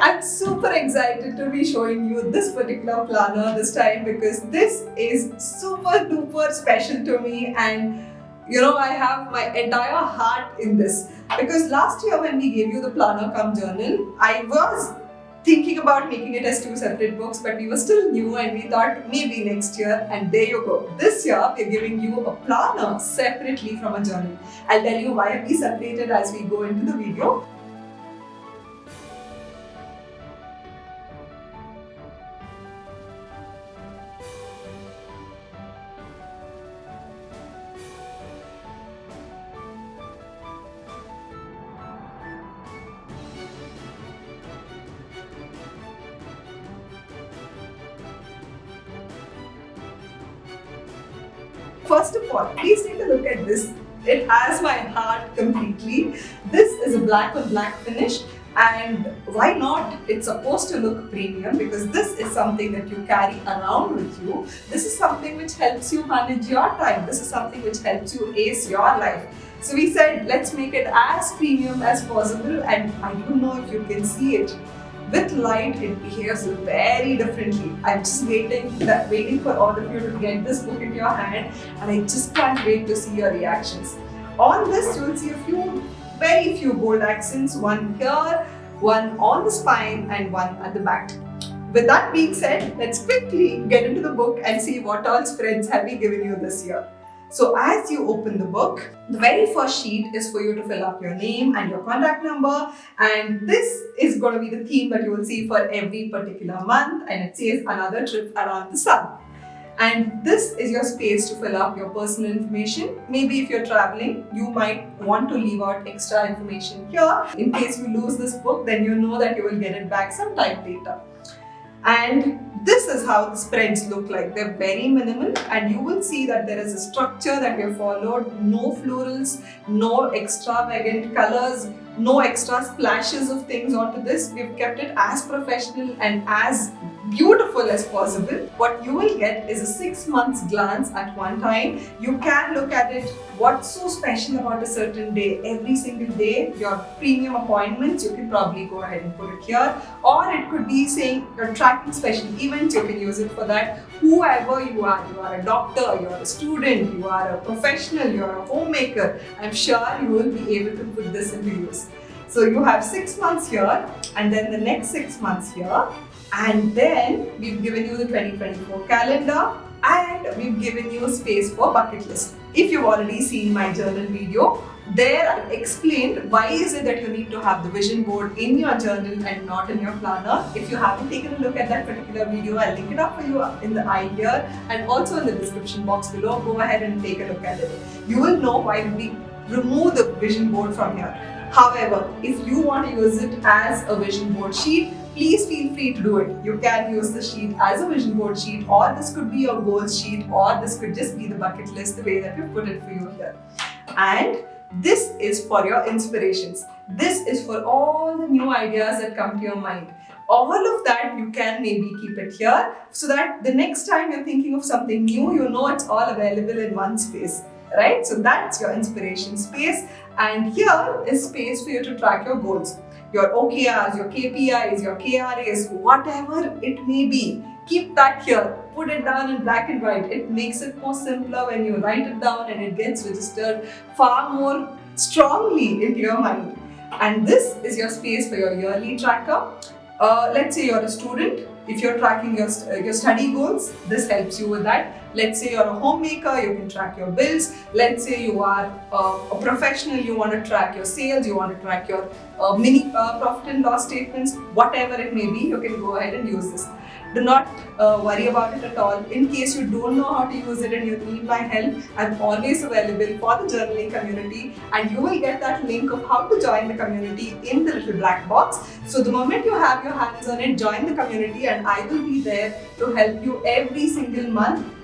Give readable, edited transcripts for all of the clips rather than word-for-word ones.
I'm super excited to be showing you this particular planner this time because this is super duper special to me, and I have my entire heart in this because last year when we gave you the planner cum journal, I was thinking about making it as two separate books, but we were still new and we thought maybe next year, and there you go. This year we're giving you a planner separately from a journal. I'll tell you why we separated as we go into the video. First of all, please take a look at this. It has my heart completely. This is a black on black finish, and why not? It's supposed to look premium because this is something that you carry around with you. This is something which helps you manage your time. This is something which helps you ace your life. So we said, let's make it as premium as possible, and I don't know if you can see it. With light, it behaves very differently. I'm just waiting for all of you to get this book in your hand, and I just can't wait to see your reactions. On this, you will see very few gold accents, one here, one on the spine, and one at the back. With that being said, let's quickly get into the book and see what all spreads have we given you this year. So as you open the book, the very first sheet is for you to fill up your name and your contact number, and this is going to be the theme that you will see for every particular month, and it says another trip around the sun. And this is your space to fill up your personal information. Maybe if you're traveling, you might want to leave out extra information here. In case you lose this book, then you know that you will get it back sometime later. And this is how the spreads look like. They're very minimal, and you will see that there is a structure that we have followed. No florals, no extravagant colors, no extra splashes of things onto this. We've kept it as professional and as beautiful as possible. What you will get is a 6 months glance at one time. You can look at it, what's so special about a certain day. Every single day, your premium appointments, you can probably go ahead and put it here. Or it could be saying you're tracking special events, you can use it for that. Whoever you are a doctor, you're a student, you are a professional, you're a homemaker, I'm sure you will be able to put this into use. So you have 6 months here, and then the next 6 months here. And then we've given you the 2024 calendar, and we've given you space for bucket list. If you've already seen my journal video, there I've explained why is it that you need to have the vision board in your journal and not in your planner. If you haven't taken a look at that particular video, I'll link it up for you in the eye here and also in the description box below. Go ahead and take a look at it. You will know why we remove the vision board from here. However, if you want to use it as a vision board sheet, please feel free to do it. You can use the sheet as a vision board sheet, or this could be your goals sheet, or this could just be the bucket list, the way that we put it for you here. And this is for your inspirations. This is for all the new ideas that come to your mind. All of that you can maybe keep it here so that the next time you're thinking of something new, you know it's all available in one space. Right? So that's your inspiration space, and here is space for you to track your goals, your OKRs, your KPIs, your KRAs, whatever it may be. Keep that here. Put it down in black and white. It makes it more simpler when you write it down, and it gets registered far more strongly into your mind. And this is your space for your yearly tracker. Let's say you're a student. If you're tracking your study goals, this helps you with that. Let's say you're a homemaker, you can track your bills. Let's say you are a professional, you want to track your sales, you want to track your mini profit and loss statements, whatever it may be, you can go ahead and use this. Do not worry about it at all. In case you don't know how to use it and you need my help, I'm always available for the journaling community, and you will get that link of how to join the community in the little black box. So the moment you have your hands on it, join the community, and I will be there to help you every single month.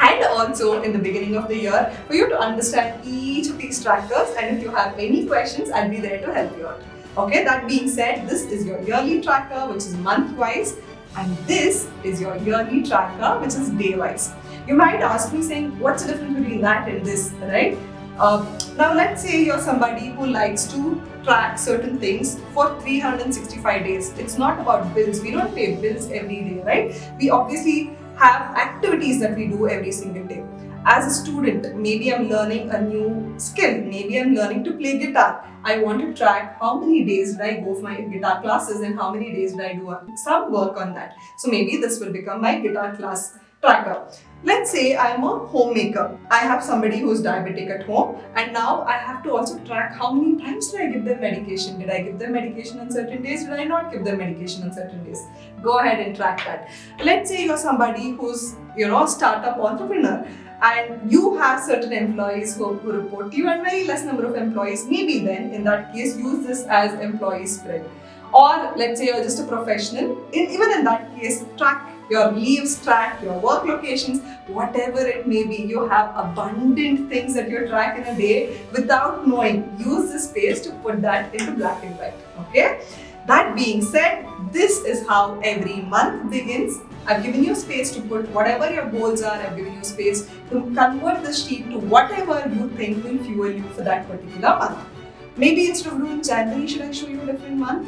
And also in the beginning of the year for you to understand each of these trackers, and if you have any questions, I'll be there to help you out. Okay, that being said, this is your yearly tracker, which is month-wise, and this is your yearly tracker, which is day-wise. You might ask me saying, what's the difference between that and this, right? Now let's say you're somebody who likes to track certain things for 365 days. It's not about bills. We don't pay bills every day, right? We obviously have activities that we do every single day. As a student, maybe I'm learning a new skill. Maybe I'm learning to play guitar. I want to track how many days did I go for my guitar classes and how many days did I do some work on that. So maybe this will become my guitar class tracker. Let's say I'm a homemaker. I have somebody who's diabetic at home, and now I have to also track how many times did I give them medication. Did I give them medication on certain days? Did I not give them medication on certain days? Go ahead and track that. Let's say you're somebody who's a startup entrepreneur, and you have certain employees who report to you and very less number of employees. Maybe then in that case use this as employee spread. Or let's say you're just a professional, even in that case track your leaves, track your work locations, whatever it may be. You have abundant things that you track in a day without knowing. Use this space to put that into black and white. Okay? That being said, this is how every month begins. I've given you space to put whatever your goals are. I've given you space to convert the sheet to whatever you think will fuel you for that particular month. Maybe instead of doing January, should I show you a different month?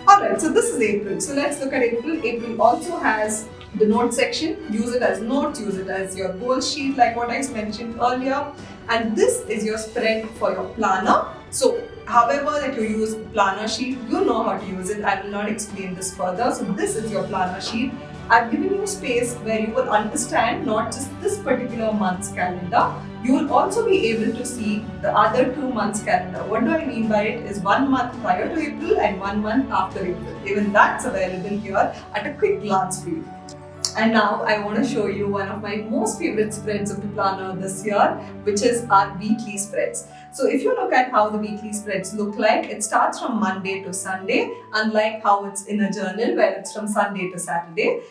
Alright, so this is April. So let's look at April. April also has the note section. Use it as notes, use it as your goal sheet like what I mentioned earlier. And this is your spread for your planner. So however that you use planner sheet, you know how to use it. I will not explain this further. So this is your planner sheet. I've given you space where you will understand not just this particular month's calendar, you will also be able to see the other 2 months' calendar. What do I mean by it is 1 month prior to April and 1 month after April. Even that's available here at a quick glance for you. And now I want to show you one of my most favorite spreads of the planner this year, which is our weekly spreads. So if you look at how the weekly spreads look like, it starts from Monday to Sunday, unlike how it's in a journal where it's from Sunday to Saturday.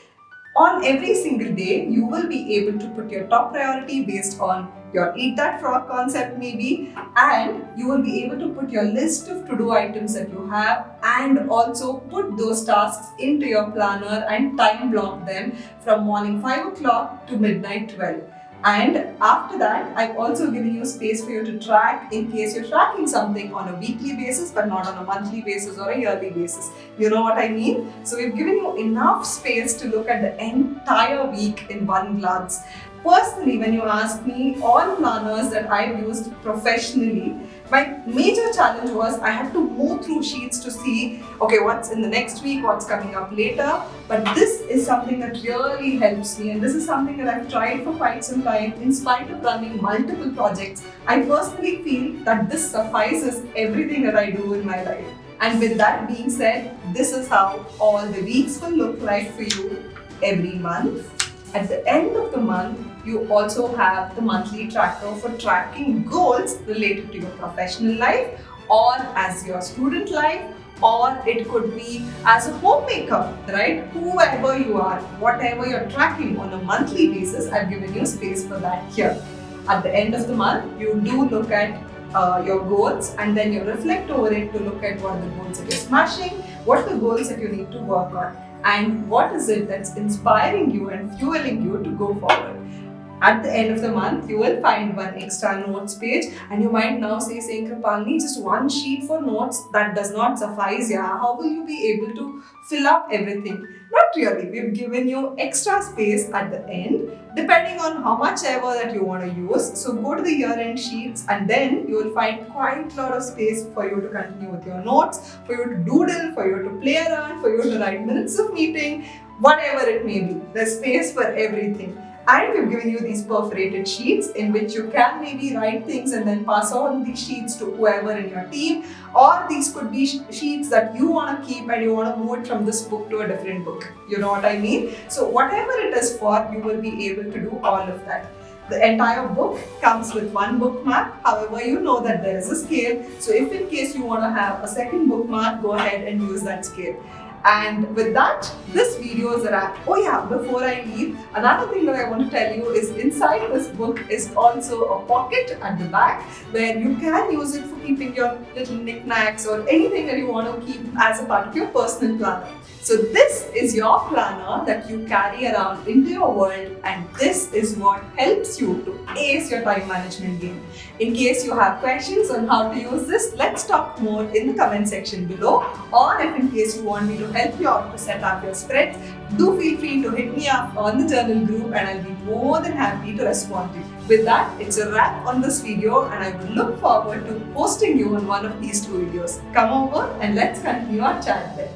On every single day, you will be able to put your top priority based on your eat that frog concept maybe, and you will be able to put your list of to-do items that you have and also put those tasks into your planner and time block them from morning 5 o'clock to midnight 12. And after that, I've also given you space for you to track in case you're tracking something on a weekly basis but not on a monthly basis or a yearly basis. You know what I mean? So we've given you enough space to look at the entire week in one glance. Personally, when you ask me, all planners that I've used professionally, my major challenge was I had to move through sheets to see, okay, what's in the next week, what's coming up later. But this is something that really helps me, and this is something that I've tried for quite some time. In spite of running multiple projects, I personally feel that this suffices everything that I do in my life. And with that being said, this is how all the weeks will look like for you every month. At the end of the month, you also have the monthly tracker for tracking goals related to your professional life or as your student life, or it could be as a homemaker, right? Whoever you are, whatever you're tracking on a monthly basis, I've given you space for that here. At the end of the month, you do look at your goals and then you reflect over it to look at what are the goals that you're smashing, what are the goals that you need to work on, and what is it that's inspiring you and fueling you to go forward. At the end of the month, you will find one extra notes page, and you might now say, Krupalini, just one sheet for notes, that does not suffice. Yeah, how will you be able to fill up everything? Not really. We've given you extra space at the end, depending on how much ever that you want to use. So go to the year-end sheets, and then you will find quite a lot of space for you to continue with your notes, for you to doodle, for you to play around, for you to write minutes of meeting, whatever it may be. There's space for everything. And we've given you these perforated sheets in which you can maybe write things and then pass on these sheets to whoever in your team, or these could be sheets that you want to keep and you want to move it from this book to a different book. You know what I mean? So whatever it is for, you will be able to do all of that. The entire book comes with one bookmark. However, you know that there is a scale. So if in case you want to have a second bookmark, go ahead and use that scale. And with that, this video is a wrap. Oh yeah, before I leave, another thing that I want to tell you is inside this book is also a pocket at the back where you can use it for keeping your little knickknacks or anything that you want to keep as a part of your personal planner. So this is your planner that you carry around into your world, and this is what helps you to ace your time management game. In case you have questions on how to use this, let's talk more in the comment section below. Or if in case you want me to help you out to set up your spreads, do feel free to hit me up on the journal group and I'll be more than happy to respond to you. With that, it's a wrap on this video and I will look forward to posting you on one of these two videos. Come over and let's continue our chat there.